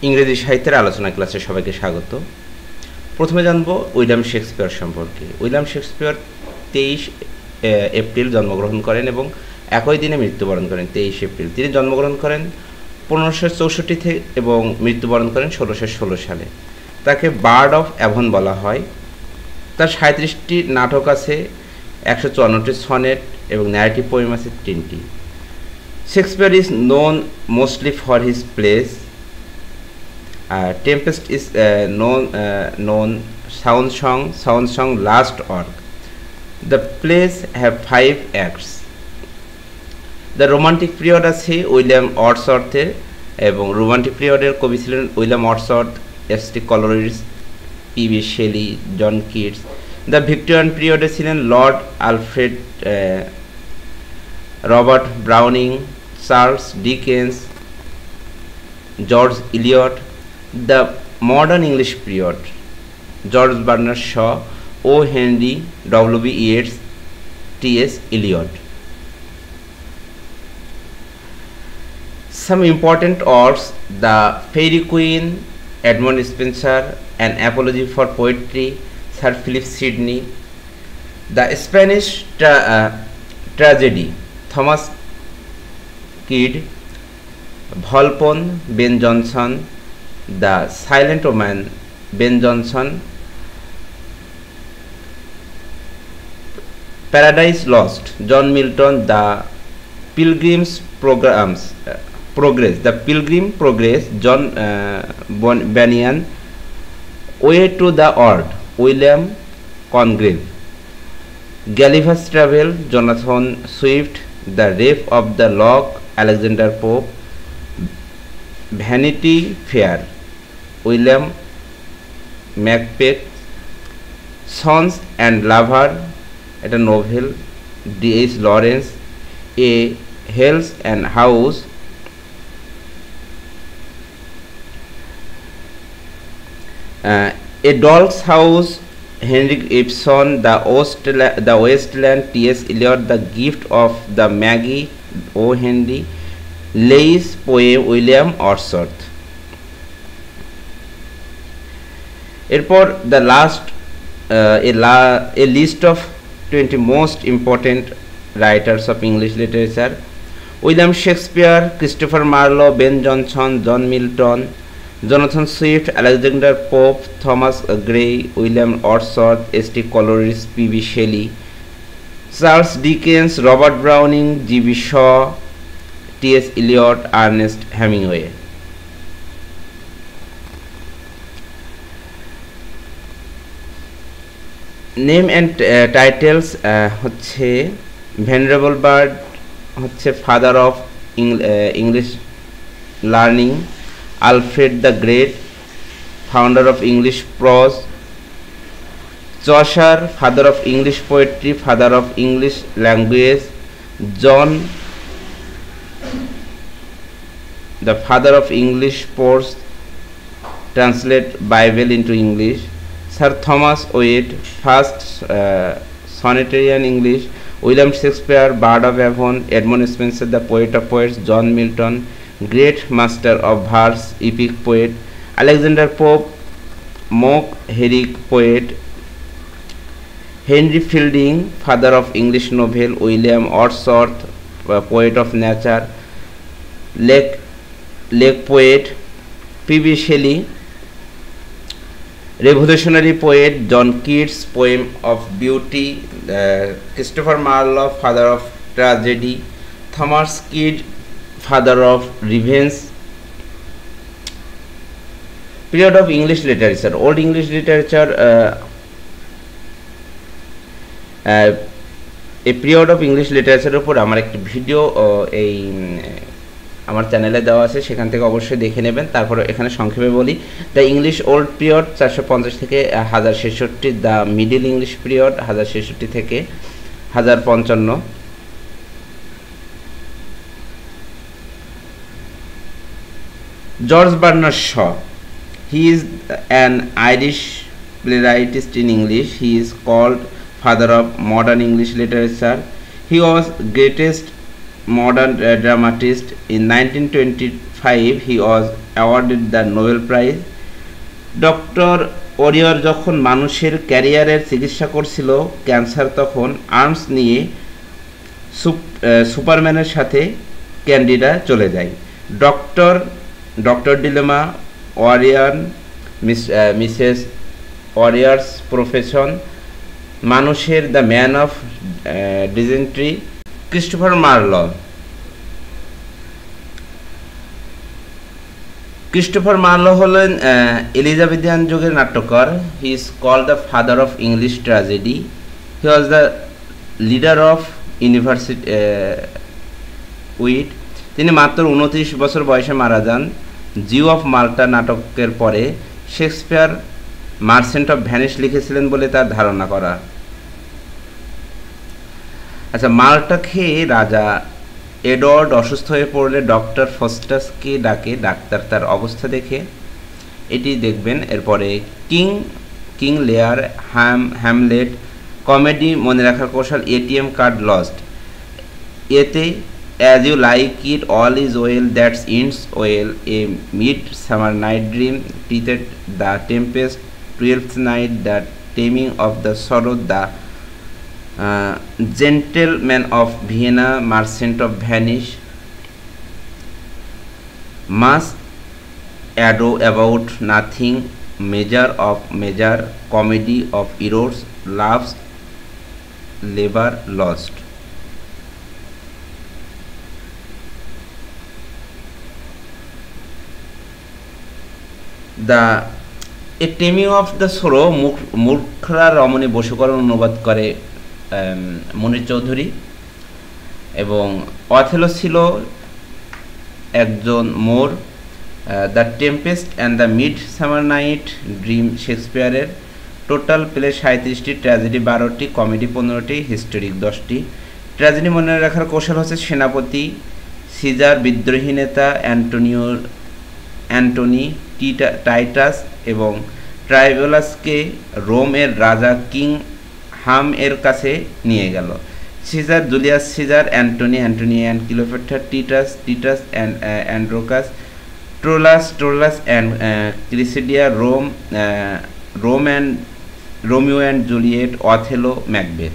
ইংরেজি সাহিত্যের আলোচনা ক্লাসে সবাইকে স্বাগত। প্রথমে জানব উইলিয়াম শেক্সপিয়ার সম্পর্কে। উইলিয়াম শেক্সপিয়ার 23 এপ্রিল জন্মগ্রহণ করেন এবং একই দিনে মৃত্যুবরণ করেন। 23 এপ্রিল তিনি জন্মগ্রহণ করেন 1564 থেকে এবং মৃত্যুবরণ করেন 1616 সালে। তাকে বার্ড অফ অ্যাভন বলা হয়। তার 37টি নাটক আছে, 154টি সনেট এবং ন্যারেটিভ পোয়েম আছে 3টি। Shakespeare is known mostly for his plays. Tempest is known sound song last work. The plays have 5 acts. The romantic period আছে উইলিয়াম ওয়ার্ডসওয়ার্থের এবং রোমান্টিক পিরিয়ডের কবি ছিলেন William Wordsworth, S T. Coleridge, P B. Shelley, John Keats. The Victorian পিরিয়ডে ছিলেন Lord Alfred, Robert Browning, Charles Dickens, George Eliot. The modern English period, George Bernard Shaw, O. Henry, W.B. Yeats, T.S. Eliot. Some important works: The Fairy Queen, Edmund Spenser, An Apology for Poetry, Sir Philip Sidney. The Spanish Tragedy, Thomas Kidd, Volpone, Ben Jonson. The Silent Woman, Ben Jonson. Paradise Lost, John Milton. The Pilgrim's Progress, The Pilgrim Progress, John Bunyan. Way to the World, William Congreve. Gulliver's Travel, Jonathan Swift. The Rape of the Lock, Alexander Pope. Vanity Fair, William Macbeth. Sons and Lover, এটা novel, D.H. Lawrence. A Hells and House, A Doll's House, Henrik Ibsen. The Wasteland, T.S. Eliot. The Gift of the Magi, O. Henry. Lay's poem, William Wordsworth. এরপর the last a list of 20 most important writers of English literature: William Shakespeare, Christopher Marlowe, Ben Jonson, John Milton, Jonathan Swift, Alexander Pope, Thomas Gray, William Wordsworth, S.T. Coleridge, P.B. Shelley, Charles Dickens, Robert Browning, G.B. Shaw, T.S. Eliot, Ernest Hemingway. Name and titles হচ্ছে venerable Bede হচ্ছে father of English learning, Alfred the Great founder of English prose, Chaucer father of English poetry, father of English language, John the father of English prose, translate Bible into English. Sir Thomas Wyatt, first sonetarian English. William Shakespeare, Bard of Avon. Edmund Spenser, the poet of poets. John Milton, great master of verse, epic poet. Alexander Pope, mock heroic poet. Henry Fielding, father of English novel. William Wordsworth, poet of nature. Lake poet. P.B. Shelley, revolutionary poet. John Keats, poem of beauty. Christopher Marlowe, father of tragedy. Thomas Kidd, father of revenge. Period of English literature, Old English literature. এই period of English লিটারেচারের উপর আমার একটি video এই আমার চ্যানেলে দেওয়া আছে, সেখান থেকে অবশ্যই দেখে নেবেন। তারপর এখানে সংক্ষেপে বলি, দ্য ইংলিশ ওল্ড পিরিয়ড 450 থেকে 1066, দ্য মিডল ইংলিশ পিরিয়ড 1066 থেকে 1055। George Bernard Shaw, he is an Irish playwright in English. He is called father of modern English literature. He was greatest modern dramatist. In 1925 he was awarded the Nobel Prize. Doctor warrior যখন মানুষের ক্যারিয়ারের চিকিৎসা করছিল cancer, তখন arms নিয়ে সুপারম্যানের সাথে Candida চলে যায়। Doctor dilemma, warrior, Mrs Warrior's profession, মানুষের the man of destiny, Christopher Marlowe. Christopher Marlowe হলেন এলিজাবেথিয়ান যুগের নাট্যকার। He is called the father of English tragedy. He was the leader of university wit. তিনি মাত্র 29 বছর বয়সে মারা যান। জিউ অফ মাল্টা নাটকের পরে শেক্সপিয়ার মার্চেন্ট অফ ভেনিস লিখেছিলেন বলে তার ধারণা করা। আচ্ছা, মাল্টা খেয়ে রাজা এডওয়ার্ড অসুস্থ হয়ে পড়লে ডক্টর ফস্টাসকে ডাকে। ডাক্তার তার অবস্থা দেখে এটি দেখবেন। এরপরে কিং লেয়ার, হ্যামলেট, কমেডি মনে রাখার কৌশল, এটিএম কার্ড লস্ট। এতে as you like it, all is well that's ends well, a mid summer night dream, টিথেড, the tempest, 12th night, the taming of the shrew, the gentleman of Vienna, merchant of Venice, must ado about nothing, measure of measure, comedy of errors, loves, labor lost. The a taming of the sorrow, মূর্খরা রমণী বশীকরণ অনুবাদ করে মনির চৌধুরী। এবং Othello ছিল একজন Moor. The tempest and the mid summer night dream শেক্সপিয়ারের। Total play 37টি, tragedy 12টি, কমেডি 15টি, হিস্টোরিক 10টি। ট্র্যাজেডি মনে রাখার কৌশল হচ্ছে সেনাপতি সিজার, বিদ্রোহী নেতা অ্যান্টনি, টাইটাস এবং ট্রাইবুলাসকে রোমের রাজা কিং হাম এর কাছে নিয়ে গেল। Caesar, Julius Caesar, Antony and Cleopatra, Titus and Andronicus, Troilus and Cressida, Romeo and Juliet, Othello, Macbeth.